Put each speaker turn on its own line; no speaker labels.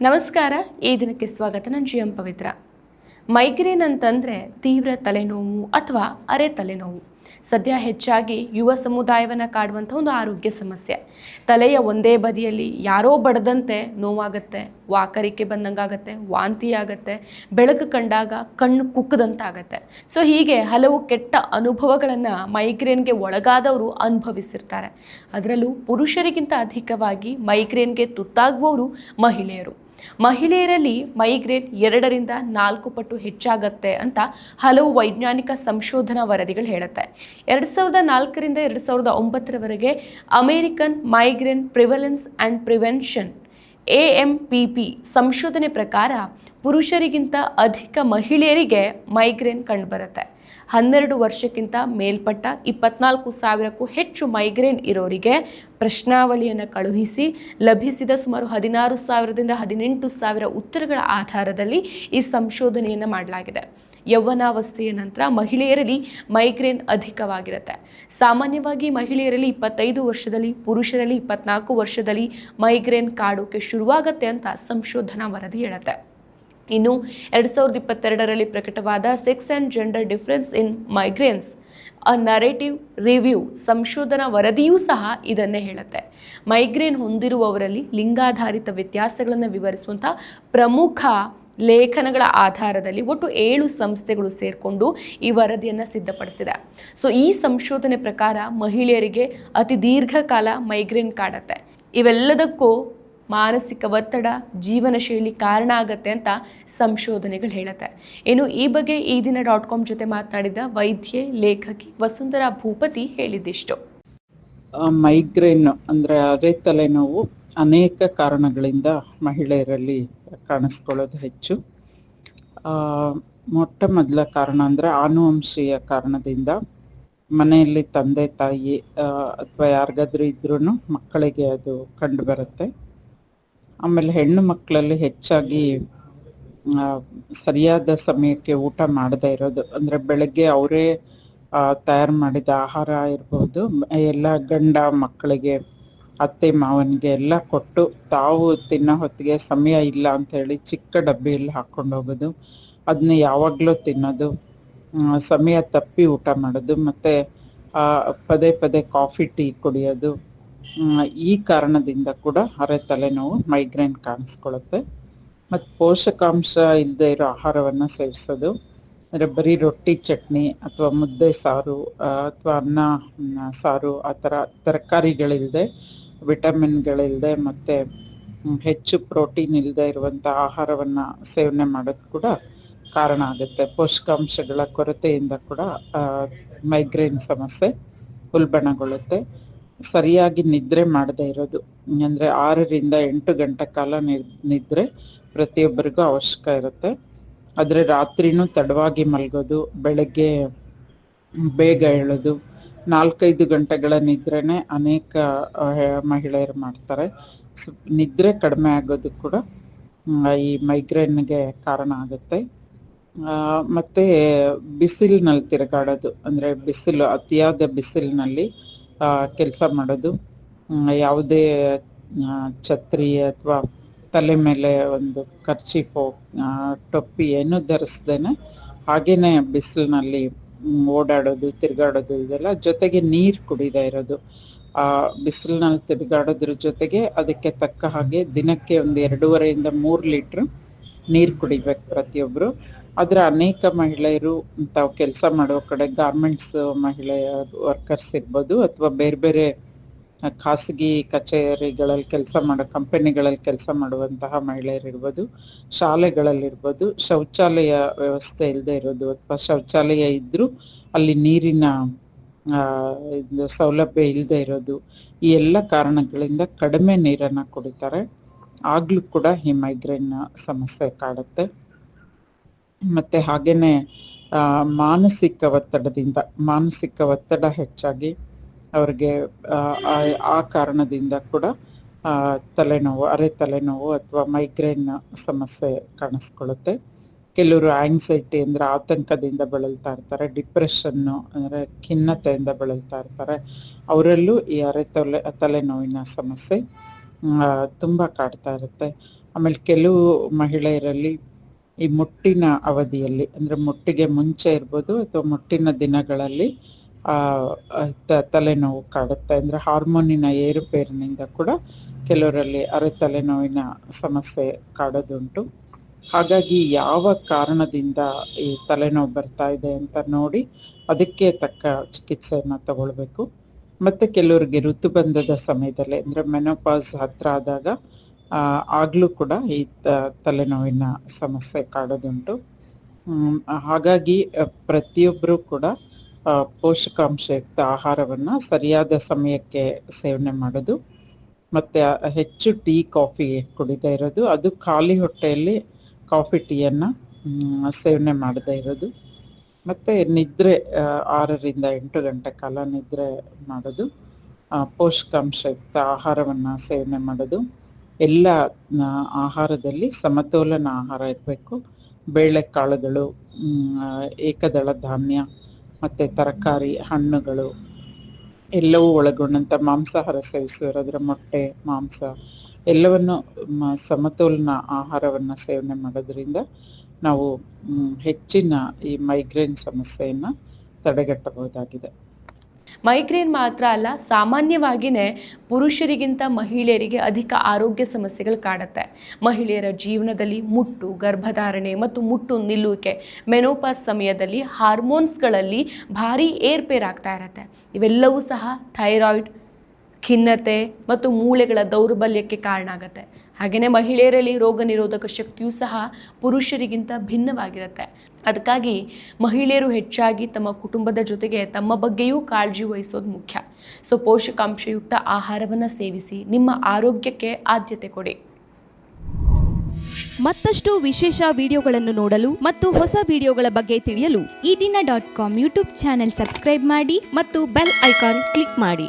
ನಮಸ್ಕಾರ. ಈ ದಿನಕ್ಕೆ ಸ್ವಾಗತ. ನಾನು GM ಪವಿತ್ರ. ಮೈಗ್ರೇನ್ ಅಂತಂದರೆ ತೀವ್ರ ತಲೆನೋವು ಅಥವಾ ಅರೆ ತಲೆನೋವು. ಸದ್ಯ ಹೆಚ್ಚಾಗಿ ಯುವ ಸಮುದಾಯವನ್ನು ಕಾಡುವಂಥ ಒಂದು ಆರೋಗ್ಯ ಸಮಸ್ಯೆ. ತಲೆಯ ಒಂದೇ ಬದಿಯಲ್ಲಿ ಯಾರೋ ಬಡದಂತೆ ನೋವಾಗುತ್ತೆ, ವಾಕರಿಕೆ ಬಂದಂಗಾಗತ್ತೆ, ವಾಂತಿ ಆಗುತ್ತೆ, ಬೆಳಕು ಕಂಡಾಗ ಕಣ್ಣು ಕುಕ್ಕದಂತಾಗತ್ತೆ. ಸೊ ಹೀಗೆ ಹಲವು ಕೆಟ್ಟ ಅನುಭವಗಳನ್ನು ಮೈಗ್ರೇನ್ಗೆ ಒಳಗಾದವರು ಅನುಭವಿಸಿರ್ತಾರೆ. ಅದರಲ್ಲೂ ಪುರುಷರಿಗಿಂತ ಅಧಿಕವಾಗಿ ಮೈಗ್ರೇನ್ಗೆ ತುತ್ತಾಗುವವರು ಮಹಿಳೆಯರಲ್ಲಿ ಮೈಗ್ರೇನ್ 2 ರಿಂದ 4 ಪಟ್ಟು ಹೆಚ್ಚಾಗತ್ತೆ ಅಂತ ಹಲವು ವೈಜ್ಞಾನಿಕ ಸಂಶೋಧನಾ ವರದಿಗಳು ಹೇಳುತ್ತೆ. 2004 ರಿಂದ 2009 American migraine prevalence and prevention AMPP ಸಂಶೋಧನೆ ಪ್ರಕಾರ ಪುರುಷರಿಗಿಂತ ಅಧಿಕ ಮಹಿಳೆಯರಿಗೆ ಮೈಗ್ರೇನ್ ಕಂಡುಬರುತ್ತೆ. 12 ವರ್ಷಕ್ಕಿಂತ ಮೇಲ್ಪಟ್ಟ 24,000ಕ್ಕೂ ಹೆಚ್ಚು ಮೈಗ್ರೇನ್ ಇರೋರಿಗೆ ಪ್ರಶ್ನಾವಳಿಯನ್ನು ಕಳುಹಿಸಿ ಲಭಿಸಿದ ಸುಮಾರು 16,000ದಿಂದ 18,000 ಉತ್ತರಗಳ ಆಧಾರದಲ್ಲಿ ಈ ಸಂಶೋಧನೆಯನ್ನು ಮಾಡಲಾಗಿದೆ. ಯೌವನಾವಸ್ಥೆಯ ನಂತರ ಮಹಿಳೆಯರಲ್ಲಿ ಮೈಗ್ರೇನ್ ಅಧಿಕವಾಗಿರುತ್ತೆ. ಸಾಮಾನ್ಯವಾಗಿ ಮಹಿಳೆಯರಲ್ಲಿ 25 ವರ್ಷದಲ್ಲಿ, ಪುರುಷರಲ್ಲಿ 24 ವರ್ಷದಲ್ಲಿ ಮೈಗ್ರೇನ್ ಕಾಡೋಕೆ ಶುರುವಾಗತ್ತೆ ಅಂತ ಸಂಶೋಧನಾ ವರದಿ ಹೇಳುತ್ತೆ. ಇನ್ನು 2022ರಲ್ಲಿ ಪ್ರಕಟವಾದ sex and gender difference in migraines a narrative review ಸಂಶೋಧನಾ ವರದಿಯೂ ಸಹ ಇದನ್ನೇ ಹೇಳುತ್ತೆ. ಮೈಗ್ರೇನ್ ಹೊಂದಿರುವವರಲ್ಲಿ ಲಿಂಗಾಧಾರಿತ ವ್ಯತ್ಯಾಸಗಳನ್ನು ವಿವರಿಸುವಂಥ ಪ್ರಮುಖ ಲೇಖನಗಳ ಆಧಾರದಲ್ಲಿ ಒಟ್ಟು 7 ಸಂಸ್ಥೆಗಳು ಸೇರಿಕೊಂಡು ಈ ವರದಿಯನ್ನು ಸಿದ್ಧಪಡಿಸಿದೆ. ಸೊ ಈ ಸಂಶೋಧನೆ ಪ್ರಕಾರ ಮಹಿಳೆಯರಿಗೆ ಅತಿ ದೀರ್ಘಕಾಲ ಮೈಗ್ರೇನ್ ಕಾಡತ್ತೆ. ಇವೆಲ್ಲದಕ್ಕೂ ಮಾನಸಿಕ ಒತ್ತಡ, ಜೀವನ ಶೈಲಿ ಕಾರಣ ಆಗತ್ತೆ ಅಂತ ಸಂಶೋಧನೆಗಳು ಹೇಳುತ್ತೆ. ಇನ್ನು ಈ ಬಗ್ಗೆ ಈ ದಿನ .com ಜೊತೆ ಮಾತನಾಡಿದ ವೈದ್ಯೆ, ಲೇಖಕಿ ವಸುಂಧರಾ ಭೂಪತಿ ಹೇಳಿದ್ದಿಷ್ಟು.
ಮೈಗ್ರೇನ್ ಅಂದರೆ ಅರೆ ತಲೆನೋವು ಅನೇಕ ಕಾರಣಗಳಿಂದ ಮಹಿಳೆಯರಲ್ಲಿ ಕಾಣಿಸ್ಕೊಳ್ಳೋದು ಹೆಚ್ಚು. ಮೊಟ್ಟ ಮೊದಲ ಕಾರಣ ಅಂದರೆ ಆನುವಂಶೀಯ ಕಾರಣದಿಂದ ಮನೆಯಲ್ಲಿ ತಂದೆ ತಾಯಿ ಅಥವಾ ಯಾರಿಗಾದ್ರೂ ಇದ್ರೂ ಮಕ್ಕಳಿಗೆ ಅದು ಕಂಡು ಬರುತ್ತೆ. ಆಮೇಲೆ ಹೆಣ್ಣು ಮಕ್ಕಳಲ್ಲಿ ಹೆಚ್ಚಾಗಿ ಸರಿಯಾದ ಸಮಯಕ್ಕೆ ಊಟ ಮಾಡದೇ ಇರೋದು, ಅಂದರೆ ಬೆಳಗ್ಗೆ ಅವರೇ ತಯಾರು ಮಾಡಿದ ಆಹಾರ ಇರ್ಬೋದು, ಎಲ್ಲ ಗಂಡ ಮಕ್ಕಳಿಗೆ, ಅತ್ತೆ ಮಾವನಿಗೆ ಎಲ್ಲ ಕೊಟ್ಟು ತಾವು ತಿನ್ನೋ ಹೊತ್ತಿಗೆ ಸಮಯ ಇಲ್ಲ ಅಂತ ಹೇಳಿ ಚಿಕ್ಕ ಡಬ್ಬಿಯಲ್ಲಿ ಹಾಕ್ಕೊಂಡು ಹೋಗೋದು, ಅದನ್ನ ಯಾವಾಗಲೂ ತಿನ್ನೋದು, ಸಮಯ ತಪ್ಪಿ ಊಟ ಮಾಡೋದು, ಮತ್ತು ಪದೇ ಪದೇ ಕಾಫಿ ಟೀ ಕುಡಿಯೋದು, ಈ ಕಾರಣದಿಂದ ಕೂಡ ಅರೆ ತಲೆನೋವು ಮೈಗ್ರೇನ್ ಕಾಣಿಸ್ಕೊಳ್ಳುತ್ತೆ. ಮತ್ತು ಪೋಷಕಾಂಶ ಇಲ್ಲದೆ ಇರೋ ಆಹಾರವನ್ನು ಸೇವಿಸೋದು, ಅಂದರೆ ಬರೀ ರೊಟ್ಟಿ ಚಟ್ನಿ ಅಥವಾ ಮುದ್ದೆ ಸಾರು ಅಥವಾ ಅನ್ನ ಸಾರು, ಆ ಥರ ತರಕಾರಿಗಳಿಲ್ಲದೆ, ವಿಟಮಿನ್ಗಳಿಲ್ಲದೆ ಮತ್ತು ಹೆಚ್ಚು ಪ್ರೋಟೀನ್ ಇಲ್ಲದೆ ಇರುವಂಥ ಆಹಾರವನ್ನು ಸೇವನೆ ಮಾಡೋದು ಕೂಡ ಕಾರಣ ಆಗುತ್ತೆ. ಪೋಷಕಾಂಶಗಳ ಕೊರತೆಯಿಂದ ಕೂಡ ಮೈಗ್ರೇನ್ ಸಮಸ್ಯೆ ಉಲ್ಬಣಗೊಳ್ಳುತ್ತೆ. ಸರಿಯಾಗಿ ನಿದ್ರೆ ಮಾಡದೇ ಇರೋದು, ಅಂದರೆ 6 ರಿಂದ 8 ಗಂಟೆ ಕಾಲ ನಿದ್ರೆ ಪ್ರತಿಯೊಬ್ಬರಿಗೂ ಅವಶ್ಯಕ ಇರುತ್ತೆ. ಆದರೆ ರಾತ್ರಿನೂ ತಡವಾಗಿ ಮಲಗೋದು, ಬೆಳಗ್ಗೆ ಬೇಗ ಏಳೋದು, 4-5 ಗಂಟೆಗಳ ನಿದ್ರೆನೇ ಅನೇಕ ಮಹಿಳೆಯರು ಮಾಡ್ತಾರೆ. ನಿದ್ರೆ ಕಡಿಮೆ ಆಗೋದು ಕೂಡ ಈ ಮೈಗ್ರೇನ್ಗೆ ಕಾರಣ ಆಗುತ್ತೆ. ಮತ್ತು ಬಿಸಿಲಿನಲ್ಲಿ ತಿರುಗಾಡೋದು, ಅಂದರೆ ಅತಿಯಾದ ಬಿಸಿಲಿನಲ್ಲಿ ಕೆಲಸ ಮಾಡೋದು, ಯಾವುದೇ ಛತ್ರಿ ಅಥವಾ ತಲೆ ಮೇಲೆ ಒಂದು ಕರ್ಚೀಫು, ಟೊಪ್ಪಿ ಏನು ಧರಿಸ್ದೇನೆ ಹಾಗೇನೆ ಬಿಸಿಲಿನಲ್ಲಿ ಓಡಾಡೋದು, ತಿರುಗಾಡೋದು, ಇದೆಲ್ಲ. ಜೊತೆಗೆ ನೀರು ಕುಡಿದೇ ಇರೋದು. ಬಿಸಿಲಿನಲ್ಲಿ ತಿರುಗಾಡೋದ್ರ ಜೊತೆಗೆ ಅದಕ್ಕೆ ತಕ್ಕ ಹಾಗೆ ದಿನಕ್ಕೆ ಒಂದು 2.5 ರಿಂದ 3 ಲೀಟ್ರ್ ನೀರು ಕುಡಿಬೇಕು ಪ್ರತಿಯೊಬ್ಬರು. ಆದರೆ ಅನೇಕ ಮಹಿಳೆಯರು ತಾವು ಕೆಲಸ ಮಾಡೋ ಕಡೆ ಗಾರ್ಮೆಂಟ್ಸ್ ಮಹಿಳೆಯ ವರ್ಕರ್ಸ್ ಇರ್ಬೋದು, ಅಥವಾ ಬೇರೆ ಬೇರೆ ಖಾಸಗಿ ಕಚೇರಿಗಳಲ್ಲಿ ಕೆಲಸ ಮಾಡೋ ಕಂಪನಿಗಳಲ್ಲಿ ಕೆಲಸ ಮಾಡುವಂತಹ ಮಹಿಳೆಯರಿರ್ಬೋದು, ಶಾಲೆಗಳಲ್ಲಿರ್ಬೋದು, ಶೌಚಾಲಯ ವ್ಯವಸ್ಥೆ ಇಲ್ಲದೆ ಇರೋದು ಅಥವಾ ಶೌಚಾಲಯ ಇದ್ದರೂ ಅಲ್ಲಿ ನೀರಿನ ಸೌಲಭ್ಯ ಇಲ್ಲದೆ ಇರೋದು, ಈ ಎಲ್ಲ ಕಾರಣಗಳಿಂದ ಕಡಿಮೆ ನೀರನ್ನು ಕುಡಿತಾರೆ. ಆಗಲೂ ಕೂಡ ಈ ಮೈಗ್ರೇನ್ ಸಮಸ್ಯೆ ಕಾಡುತ್ತೆ. ಮತ್ತು ಹಾಗೆಯೇ ಮಾನಸಿಕ ಒತ್ತಡ ಹೆಚ್ಚಾಗಿ ಅವ್ರಿಗೆ ಆ ಕಾರಣದಿಂದ ಕೂಡ ಅರೆ ತಲೆನೋವು ಅಥವಾ ಮೈಗ್ರೇನ್ ಸಮಸ್ಯೆ ಕಾಣಿಸ್ಕೊಳ್ಳುತ್ತೆ. ಕೆಲವರು ಆಂಗ್ಸೈಟಿ ಅಂದರೆ ಆತಂಕದಿಂದ ಬಳಲ್ತಾ ಇರ್ತಾರೆ, ಡಿಪ್ರೆಷನ್ನು ಅಂದರೆ ಖಿನ್ನತೆಯಿಂದ ಬಳಲ್ತಾ ಇರ್ತಾರೆ. ಅವರಲ್ಲೂ ಈ ತಲೆನೋವಿನ ಸಮಸ್ಯೆ ತುಂಬ ಕಾಡ್ತಾ ಇರುತ್ತೆ. ಆಮೇಲೆ ಕೆಲವು ಮಹಿಳೆಯರಲ್ಲಿ ಈ ಮುಟ್ಟಿನ ಅವಧಿಯಲ್ಲಿ ಅಂದರೆ ಮುಟ್ಟಿಗೆ ಮುಂಚೆ ಇರ್ಬೋದು ಅಥವಾ ಮುಟ್ಟಿನ ದಿನಗಳಲ್ಲಿ ತಲೆನೋವು ಕಾಡುತ್ತೆ. ಅಂದರೆ ಹಾರ್ಮೋನಿನ ಏರುಪೇರಿನಿಂದ ಕೂಡ ಕೆಲವರಲ್ಲಿ ತಲೆನೋವಿನ ಸಮಸ್ಯೆ ಕಾಡೋದುಂಟು. ಹಾಗಾಗಿ ಯಾವ ಕಾರಣದಿಂದ ಈ ತಲೆನೋವು ಬರ್ತಾ ಇದೆ ಅಂತ ನೋಡಿ ಅದಕ್ಕೆ ತಕ್ಕ ಚಿಕಿತ್ಸೆಯನ್ನು ತಗೊಳ್ಬೇಕು. ಮತ್ತು ಕೆಲವರಿಗೆ ಋತುಬಂಧದ ಸಮಯದಲ್ಲಿ ಅಂದರೆ ಮೆನೋಪಾಸ್ ಹತ್ರ ಆದಾಗ ಆಗಲೂ ಕೂಡ ಈ ತಲೆನೋವಿನ ಸಮಸ್ಯೆ ಕಾಡೋದುಂಟು. ಹಾಗಾಗಿ ಪ್ರತಿಯೊಬ್ಬರೂ ಕೂಡ ಪೋಷಕಾಂಶಯುಕ್ತ ಆಹಾರವನ್ನು ಸರಿಯಾದ ಸಮಯಕ್ಕೆ ಸೇವನೆ ಮಾಡೋದು, ಮತ್ತು ಹೆಚ್ಚು ಟೀ ಕಾಫಿ ಕುಡಿದೇ ಇರೋದು, ಅದು ಖಾಲಿ ಹೊಟ್ಟೆಯಲ್ಲಿ ಕಾಫಿ ಟೀಯನ್ನು ಸೇವನೆ ಮಾಡದೇ ಇರೋದು, ಮತ್ತು ನಿದ್ರೆ 6 ರಿಂದ 8 ಗಂಟೆ ಕಾಲ ನಿದ್ರೆ ಮಾಡೋದು, ಪೋಷಕಾಂಶಯುಕ್ತ ಆಹಾರವನ್ನು ಸೇವನೆ ಮಾಡೋದು. ಎಲ್ಲ ಆಹಾರದಲ್ಲಿ ಸಮತೋಲನ ಆಹಾರ ಇರಬೇಕು. ಬೇಳೆಕಾಳುಗಳು, ಏಕದಳ ಧಾನ್ಯ ಮತ್ತು ತರಕಾರಿ, ಹಣ್ಣುಗಳು ಎಲ್ಲವೂ ಒಳಗೊಂಡಂಥ ಮಾಂಸಾಹಾರ ಸೇವಿಸುವರಾದರೆ ಮೊಟ್ಟೆ, ಮಾಂಸ ಎಲ್ಲವನ್ನು ಸಮತೋಲನ ಆಹಾರವನ್ನು ಸೇವನೆ ಮಾಡೋದ್ರಿಂದ ನಾವು ಹೆಚ್ಚಿನ ಈ ಮೈಗ್ರೇನ್ ಸಮಸ್ಯೆಯನ್ನು ತಡೆಗಟ್ಟಬಹುದಾಗಿದೆ.
ಮೈಗ್ರೇನ್ ಮಾತ್ರ ಅಲ್ಲ, ಸಾಮಾನ್ಯವಾಗಿಯೇ ಪುರುಷರಿಗಿಂತ ಮಹಿಳೆಯರಿಗೆ ಅಧಿಕ ಆರೋಗ್ಯ ಸಮಸ್ಯೆಗಳು ಕಾಡುತ್ತೆ. ಮಹಿಳೆಯರ ಜೀವನದಲ್ಲಿ ಮುಟ್ಟು, ಗರ್ಭಧಾರಣೆ ಮತ್ತು ಮುಟ್ಟು ನಿಲ್ಲುವಿಕೆ, ಮೆನೋಪಾಸ್ ಸಮಯದಲ್ಲಿ ಹಾರ್ಮೋನ್ಸ್ಗಳಲ್ಲಿ ಭಾರಿ ಏರ್ಪೇರಾಗ್ತಾ ಇರುತ್ತೆ. ಇವೆಲ್ಲವೂ ಸಹ ಥೈರಾಯ್ಡ್, ಖಿನ್ನತೆ ಮತ್ತು ಮೂಳೆಗಳ ದೌರ್ಬಲ್ಯಕ್ಕೆ ಕಾರಣ ಆಗುತ್ತೆ. ಹಾಗೆಯೇ ಮಹಿಳೆಯರಲ್ಲಿ ರೋಗ ನಿರೋಧಕ ಶಕ್ತಿಯೂ ಸಹ ಪುರುಷರಿಗಿಂತ ಭಿನ್ನವಾಗಿರುತ್ತೆ. ಅದಕ್ಕಾಗಿ ಮಹಿಳೆಯರು ಹೆಚ್ಚಾಗಿ ತಮ್ಮ ಕುಟುಂಬದ ಜೊತೆಗೆ ತಮ್ಮ ಬಗ್ಗೆಯೂ ಕಾಳಜಿ ವಹಿಸೋದು ಮುಖ್ಯ. ಸೊ ಪೋಷಕಾಂಶಯುಕ್ತ ಆಹಾರವನ್ನು ಸೇವಿಸಿ ನಿಮ್ಮ ಆರೋಗ್ಯಕ್ಕೆ ಆದ್ಯತೆ ಕೊಡಿ.
ಮತ್ತಷ್ಟು ವಿಶೇಷ ವಿಡಿಯೋಗಳನ್ನು ನೋಡಲು ಮತ್ತು ಹೊಸ ವಿಡಿಯೋಗಳ ಬಗ್ಗೆ ತಿಳಿಯಲು
EDina.com ಯೂಟ್ಯೂಬ್ ಚಾನೆಲ್ ಸಬ್ಸ್ಕ್ರೈಬ್ ಮಾಡಿ
ಮತ್ತು ಬೆಲ್ ಐಕಾನ್ ಕ್ಲಿಕ್ ಮಾಡಿ.